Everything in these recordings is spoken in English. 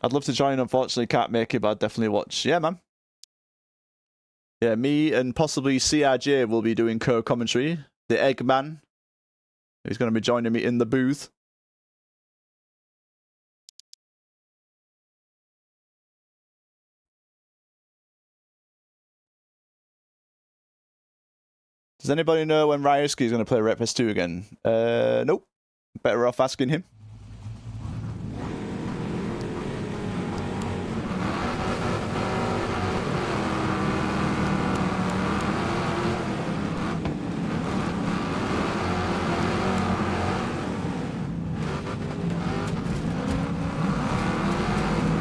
I'd love to join, unfortunately can't make it, but I'd definitely watch. Yeah, man. Yeah, me and possibly CRJ will be doing co-commentary. The Eggman, he's going to be joining me in the booth. Does anybody know when Ryoski is going to play Wreckfest 2 again? Nope. Better off asking him.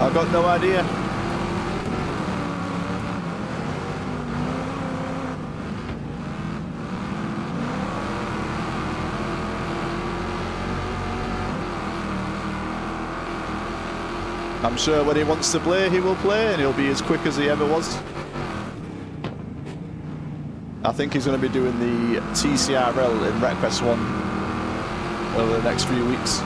I've got no idea. I'm sure when he wants to play, he will play, and he'll be as quick as he ever was. I think he's going to be doing the TCRL in Wreckfest 1 over the next few weeks.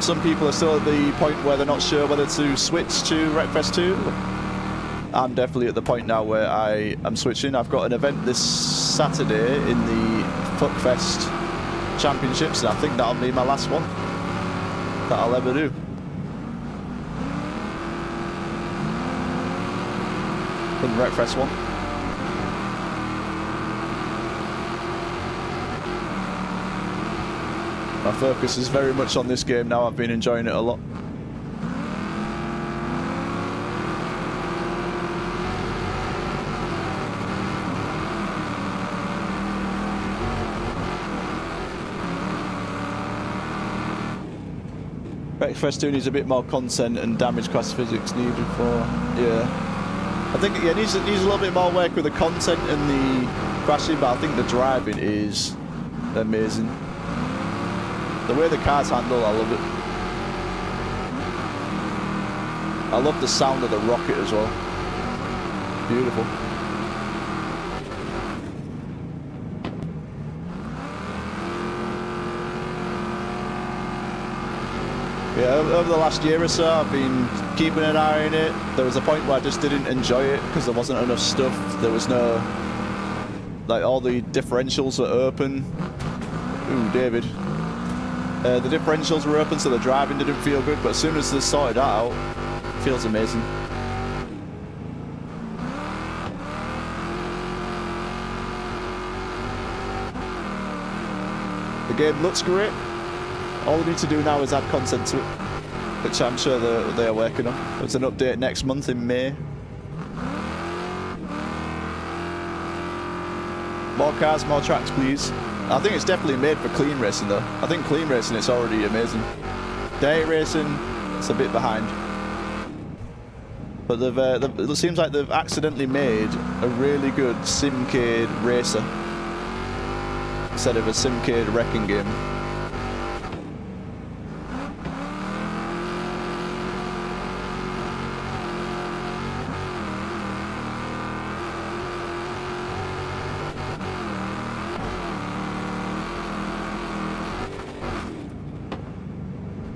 Some people are still at the point where they're not sure whether to switch to Wreckfest 2. I'm definitely at the point now where I am switching. I've got an event this Saturday in the Fuckfest Championships, and I think that'll be my last one that I'll ever do. In Wreckfest 1. My focus is very much on this game now. I've been enjoying it a lot. Wreckfest 2 needs a bit more content and damage class physics needed for, yeah. I think it needs a little bit more work with the content and the crashing, but I think the driving is amazing. The way the cars handle, I love it. I love the sound of the rocket as well. Beautiful. Yeah, over the last year or so, I've been keeping an eye on it. There was a point where I just didn't enjoy it because there wasn't enough stuff. There was no, like, all the differentials were open. Ooh, David. The differentials were open, so the driving didn't feel good, but as soon as they sorted that out, it feels amazing. The game looks great. All we need to do now is add content to it, which I'm sure they are working on. There's an update next month in May. More cars, more tracks, please. I think it's definitely made for clean racing, though. I think clean racing is already amazing. Day racing, it's a bit behind. But it seems like they've accidentally made a really good Simcade racer instead of a Simcade wrecking game.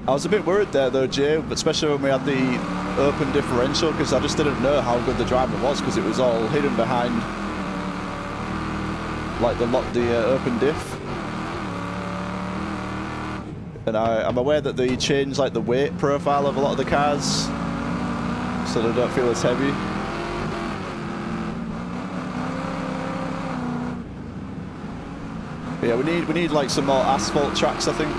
I was a bit worried there though, Jay, especially when we had the open differential, because I just didn't know how good the driving was, because it was all hidden behind like the open diff. And I'm aware that they changed like the weight profile of a lot of the cars, so they don't feel as heavy. But yeah, we need like some more asphalt tracks, I think.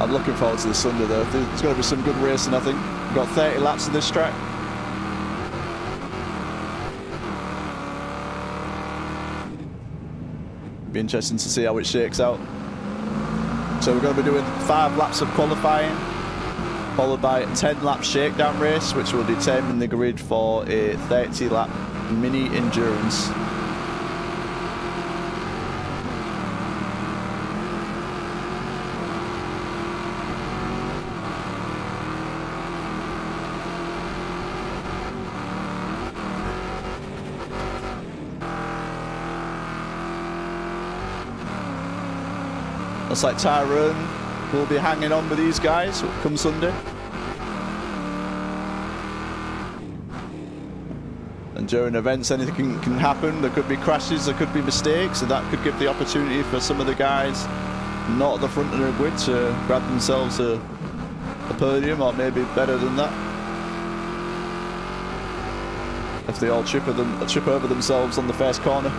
I'm looking forward to this Sunday though. There's going to be some good racing, I think. We've got 30 laps of this track. Be interesting to see how it shakes out. So we're going to be doing 5 laps of qualifying, followed by a 10-lap shakedown race, which will determine the grid for a 30-lap mini endurance. Looks like Tyrone will be hanging on with these guys come Sunday. And during events, anything can happen. There could be crashes, there could be mistakes, and that could give the opportunity for some of the guys not at the front of the grid to grab themselves a podium, or maybe better than that. If they all trip over themselves on the first corner.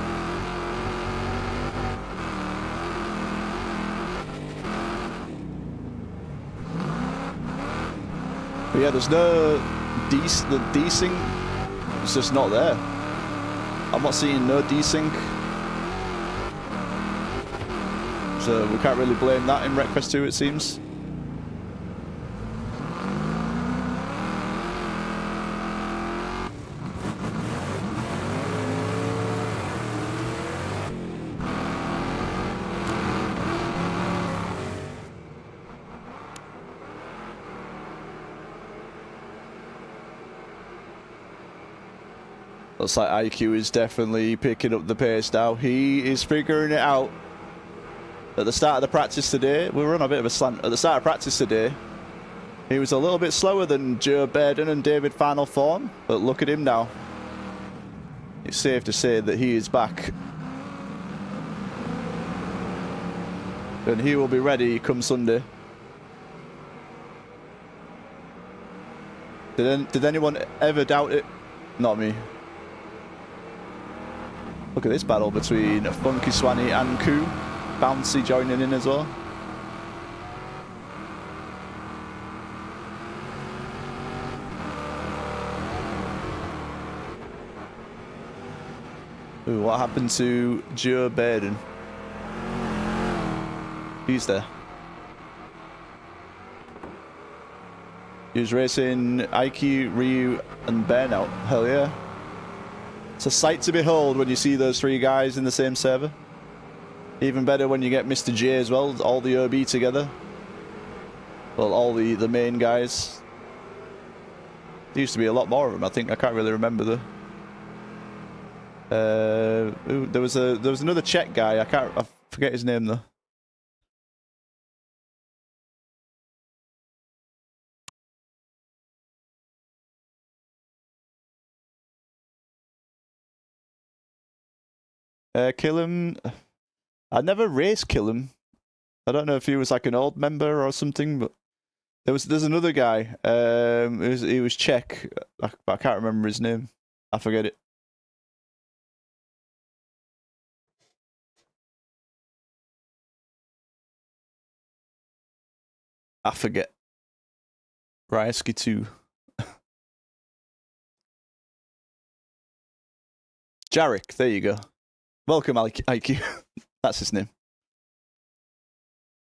But yeah, there's no the desync. It's just not there. I'm not seeing no desync. So we can't really blame that in Wreckfest 2, it seems. Looks like IQ is definitely picking up the pace now. He is figuring it out. At the start of the practice today, we were on a bit of a slant. At the start of practice today, he was a little bit slower than Joe Baden and David Final Form, but look at him now. It's safe to say that he is back. And he will be ready come Sunday. Did anyone ever doubt it? Not me. Look at this battle between Funky Swanee and Koo. Bouncy joining in as well. Ooh, what happened to Joe Baden? He's there. He was racing IQ, Ryu, and Burnout. Hell yeah. It's a sight to behold when you see those three guys in the same server. Even better when you get Mr. J as well, all the OB together. Well, all the main guys. There used to be a lot more of them, I think. I can't really remember ooh, there was another Czech guy. I forget his name though. Kill him. I never raced Kill him. I don't know if he was like an old member or something, but there's another guy. He was Czech. I can't remember his name. I forget it. I forget. Ryaski 2. Jarek, there you go. Welcome, IQ. That's his name.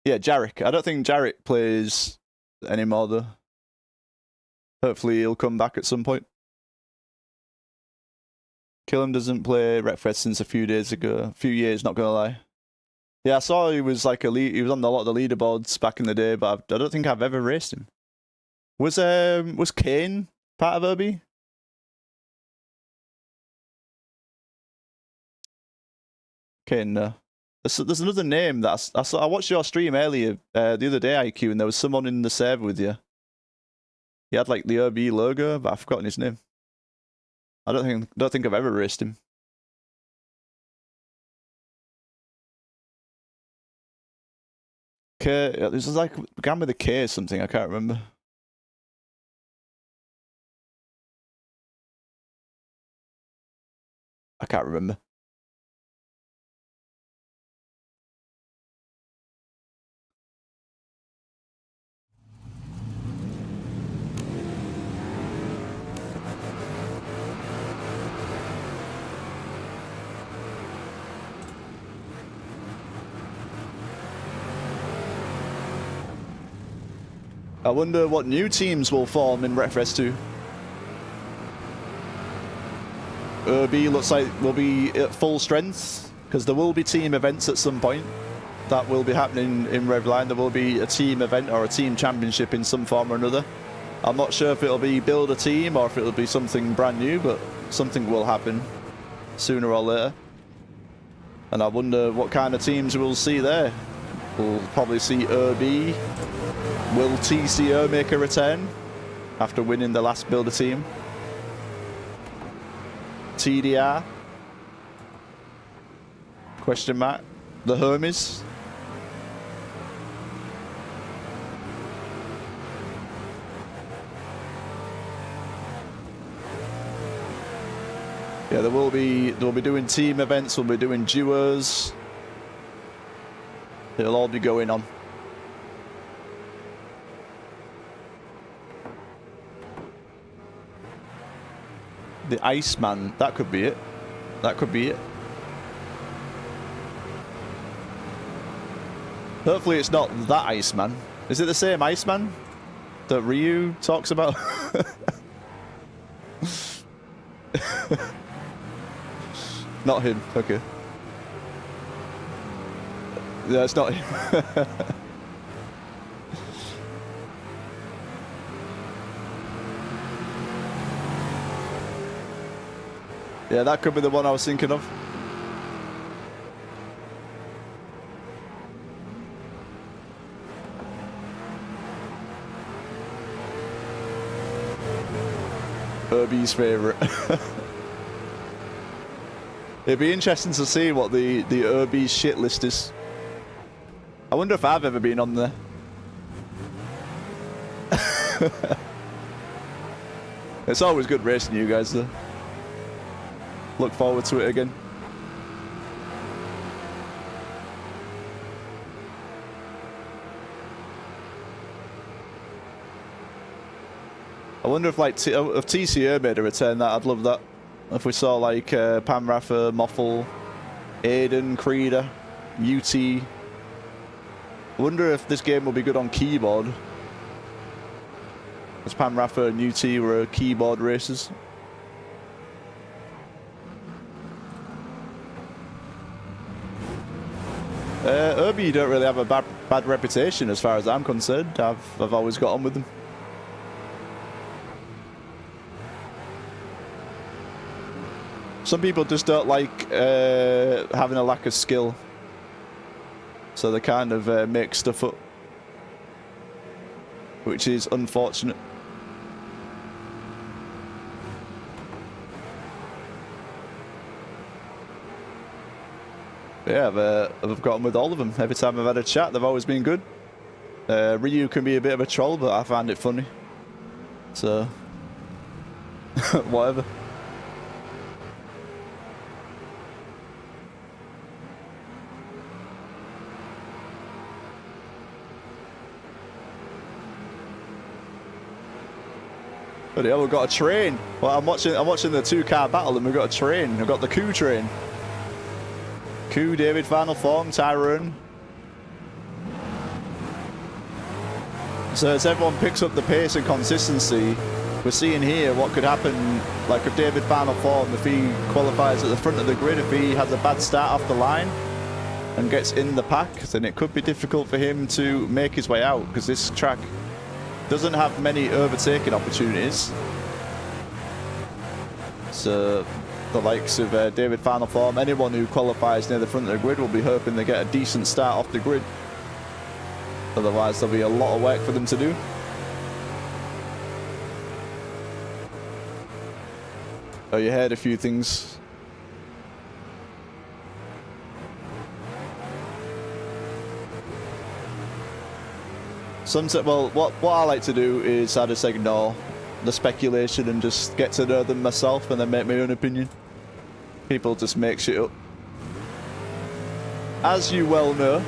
Yeah, Jarek. I don't think Jarek plays anymore, though. Hopefully he'll come back at some point. Killam doesn't play Wreckfest since a few days ago. A few years, not gonna lie. Yeah, I saw he was like he was on a lot of the leaderboards back in the day, but I don't think I've ever raced him. Was Kane part of OB? Kane, no. There's another name that I watched your stream earlier, the other day, IQ, and there was someone in the server with you. He had like the OB logo, but I've forgotten his name. I don't think I've ever raced him. K, this is like began with a K or something. I can't remember. I can't remember. I wonder what new teams will form in Wreckfest 2. OB looks like will be at full strength, because there will be team events at some point. That will be happening in Revline. There will be a team event or a team championship in some form or another. I'm not sure if it'll be build a team or if it'll be something brand new, but something will happen sooner or later. And I wonder what kind of teams we'll see there. We'll probably see Irby. Will TCO make a return after winning the last builder team? TDR? Question mark. The Hermes? Yeah, they'll be doing team events, we'll be doing duos. It'll all be going on. The Iceman, that could be it. That could be it. Hopefully it's not that Iceman. Is it the same Iceman that Ryu talks about? Not him, okay. Yeah, it's not him. Yeah, that could be the one I was thinking of. Herbie's favourite. It'd be interesting to see what the Herbie's shit list is. I wonder if I've ever been on there. It's always good racing you guys though. Look forward to it again. I wonder if like if TCO made a return, that I'd love that. If we saw like Pam Raffer, Moffel, Aiden, Creeder, UT. I wonder if this game will be good on keyboard. Because Pam Raffer and UT were keyboard racers. Irby don't really have a bad reputation as far as I'm concerned. I've always got on with them. Some people just don't like having a lack of skill, so they kind of make stuff up, which is unfortunate. Yeah, I've gotten with all of them. Every time I've had a chat, they've always been good. Ryu can be a bit of a troll, but I find it funny. So, whatever. But yeah, we've got a train. Well, I'm watching the 2-car battle, and we've got a train. We've got the coup train. Coup, David, final form, Tyrone. So as everyone picks up the pace and consistency, we're seeing here what could happen. Like if David final form, if he qualifies at the front of the grid, if he has a bad start off the line and gets in the pack, then it could be difficult for him to make his way out, because this track doesn't have many overtaking opportunities. So the likes of David final form, anyone who qualifies near the front of the grid will be hoping they get a decent start off the grid. Otherwise there'll be a lot of work for them to do. Oh, you heard a few things. Well, what I like to do is I just ignore the speculation and just get to know them myself and then make my own opinion. People just make shit up. As you well know.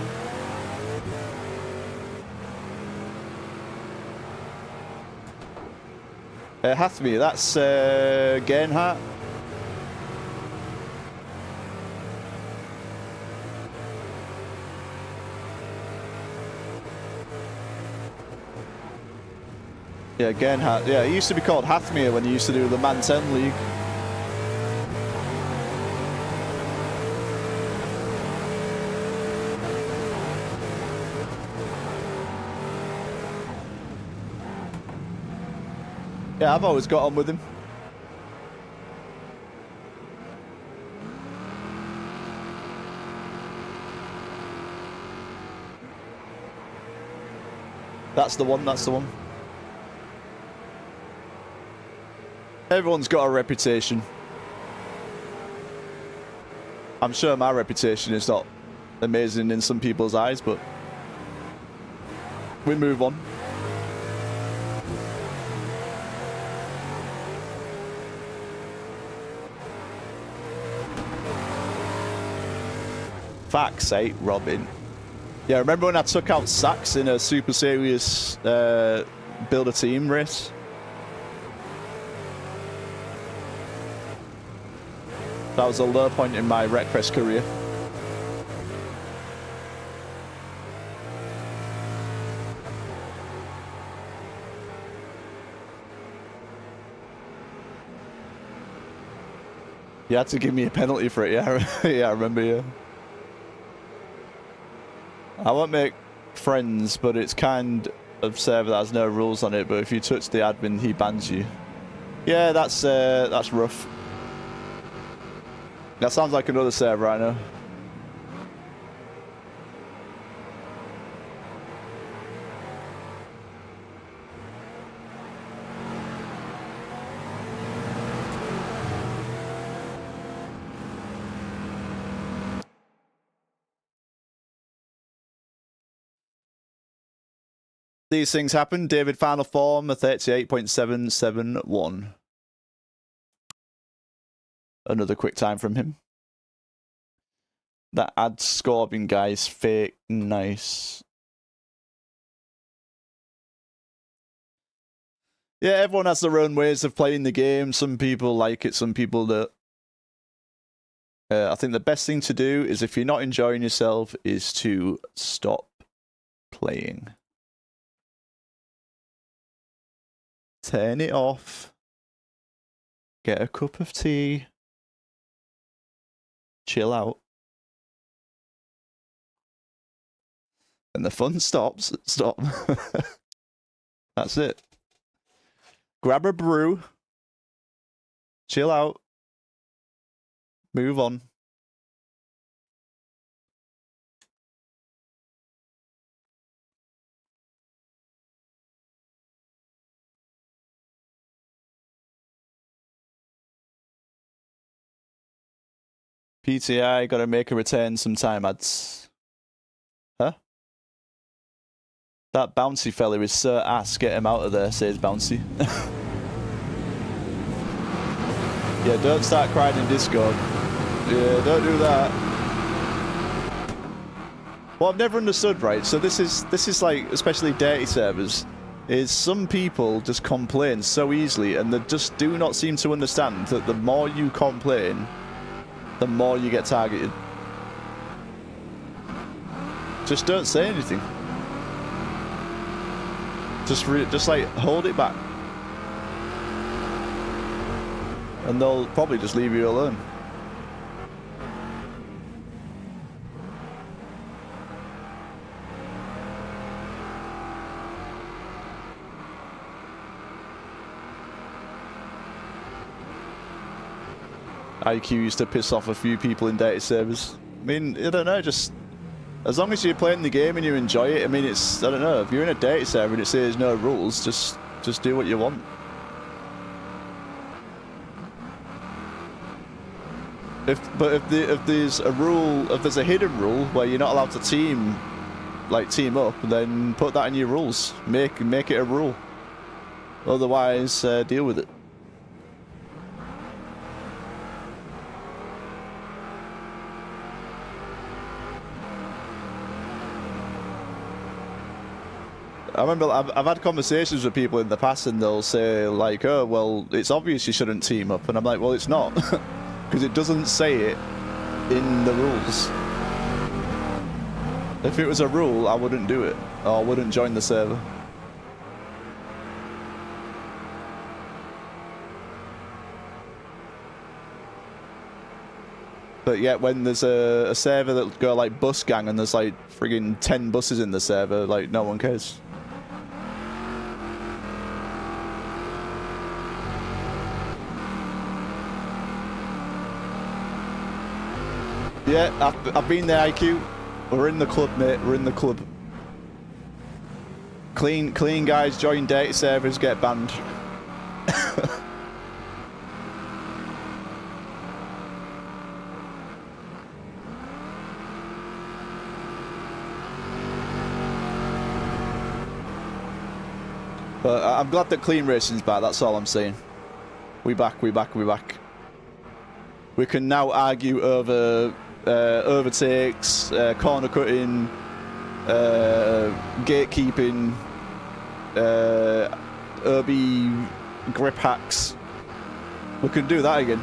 Hathmi, that's Gernhardt. Yeah, Gernhardt. Yeah, he used to be called Hathmir when he used to do the Man 10 League. Yeah, I've always got on with him. That's the one, that's the one. Everyone's got a reputation. I'm sure my reputation is not amazing in some people's eyes, but we move on. Fuck's sake, Robin. Yeah, remember when I took out Sax in a super serious build a team race? That was a low point in my Wreckfest career. You had to give me a penalty for it, yeah. Yeah, I remember, yeah. I won't make friends, but it's kind of server that has no rules on it, but if you touch the admin, he bans you. Yeah, that's rough. That sounds like another server I know. These things happen. David final form, a 38.771. Another quick time from him. That ad scoring guy is fake nice. Yeah, everyone has their own ways of playing the game. Some people like it, some people don't. I think the best thing to do is, if you're not enjoying yourself, is to stop playing. Turn it off. Get a cup of tea. Chill out. And the fun stops. Stop. That's it. Grab a brew. Chill out. Move on. PTI, gotta make a return sometime, ads. Huh? That bouncy fella is so ass. Get him out of there, says Bouncy. Yeah, don't start crying in Discord. Yeah, don't do that. What I've never understood, right? So this is like, especially dirty servers, is some people just complain so easily, and they just do not seem to understand that the more you complain, the more you get targeted. Just don't say anything. Just like hold it back, and they'll probably just leave you alone. IQ used to piss off a few people in data servers. I mean, I don't know, just as long as you're playing the game and you enjoy it. I mean, it's, I don't know, if you're in a data server and it says no rules, just do what you want. But if there's a rule, if there's a hidden rule where you're not allowed to team up, then put that in your rules. Make it a rule. Otherwise, deal with it. I remember I've had conversations with people in the past, and they'll say like, "Oh, well, it's obvious you shouldn't team up," and I'm like, "Well, it's not, because it doesn't say it in the rules. If it was a rule, I wouldn't do it, or I wouldn't join the server." But yet, when there's a server that'll go like bus gang, and there's like friggin' 10 buses in the server, like no one cares. Yeah, I've been there, IQ. We're in the club, mate. We're in the club. Clean guys join data servers get banned. But I'm glad that clean racing's back, that's all I'm saying. We back. We can now argue over overtakes, corner cutting, gatekeeping, Irby grip hacks. We can do that again.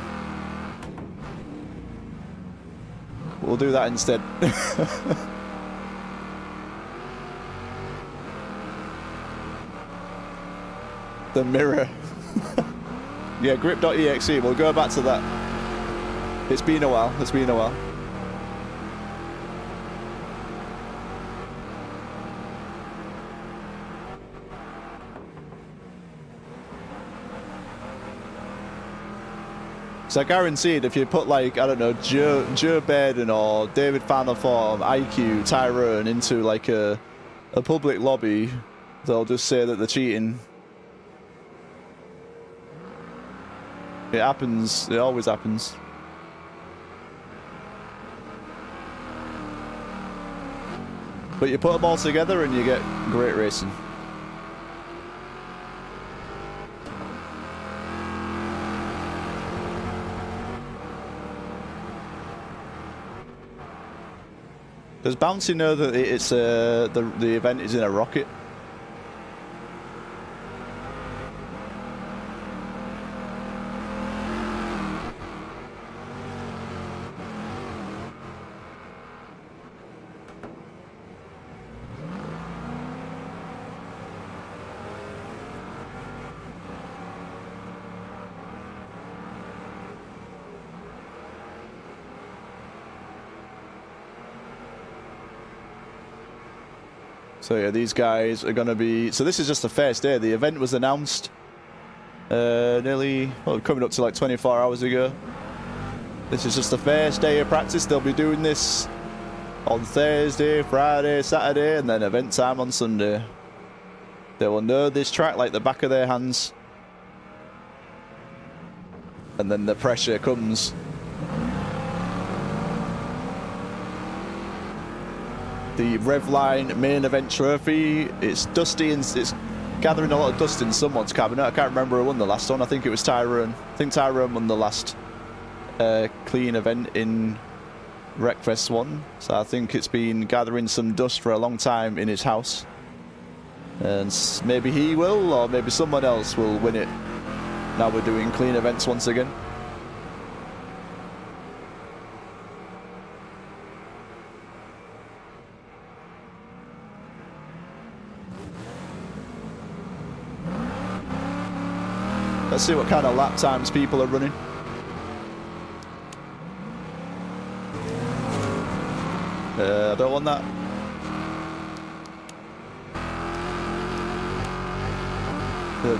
We'll do that instead. The mirror. Yeah, grip.exe, we'll go back to that. It's been a while, So I guaranteed if you put like, I don't know, Joe Baden or David Fanaform, IQ, Tyrone into like a public lobby, they'll just say that they're cheating. It happens, it always happens. But you put them all together and you get great racing. Does Bouncy know that it's the event is in a rocket? So yeah, these guys are going to be... So this is just the first day. The event was announced nearly... Well, coming up to like 24 hours ago. This is just the first day of practice. They'll be doing this on Thursday, Friday, Saturday, and then event time on Sunday. They will know this track like the back of their hands. And then the pressure comes. The Revline main event trophy, it's dusty and it's gathering a lot of dust in someone's cabinet. I can't remember who won the last one. I think it was Tyrone. I think Tyrone won the last clean event in Wreckfest 1. So I think it's been gathering some dust for a long time in his house. And maybe he will, or maybe someone else will win it. Now we're doing clean events once again. Let's see what kind of lap times people are running. I don't want that.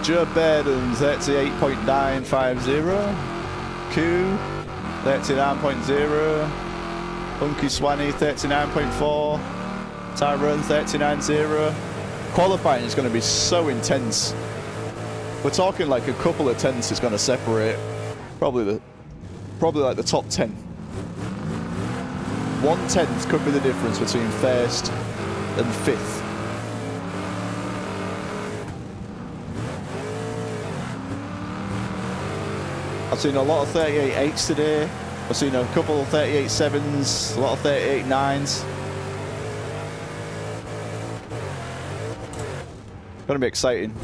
Joe Baden 38.950. Q 39.0. Hunky Swanee 39.4. Tyrone 39.0. Qualifying is going to be so intense. We're talking like a couple of tenths is going to separate. Probably like the top 10. 1/10 could be the difference between first and fifth. I've seen a lot of 38.8s today. I've seen a couple of 38.7s, a lot of 38.9s. Gonna be exciting.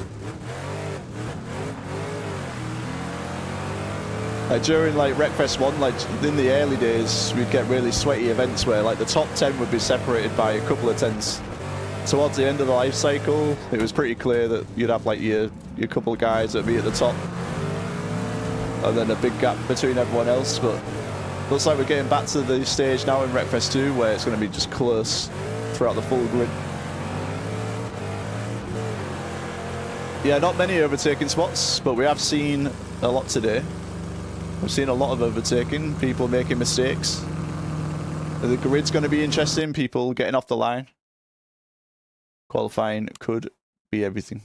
Like during like Wreckfest 1, like in the early days, we'd get really sweaty events where like the top 10 would be separated by a couple of tenths. Towards the end of the life cycle, it was pretty clear that you'd have like your couple of guys that'd be at the top, and then a big gap between everyone else. But looks like we're getting back to the stage now in Wreckfest 2 where it's going to be just close throughout the full grid. Yeah, not many overtaking spots, but we have seen a lot today. We've seen a lot of overtaking, people making mistakes. The grid's going to be interesting, people getting off the line. Qualifying could be everything.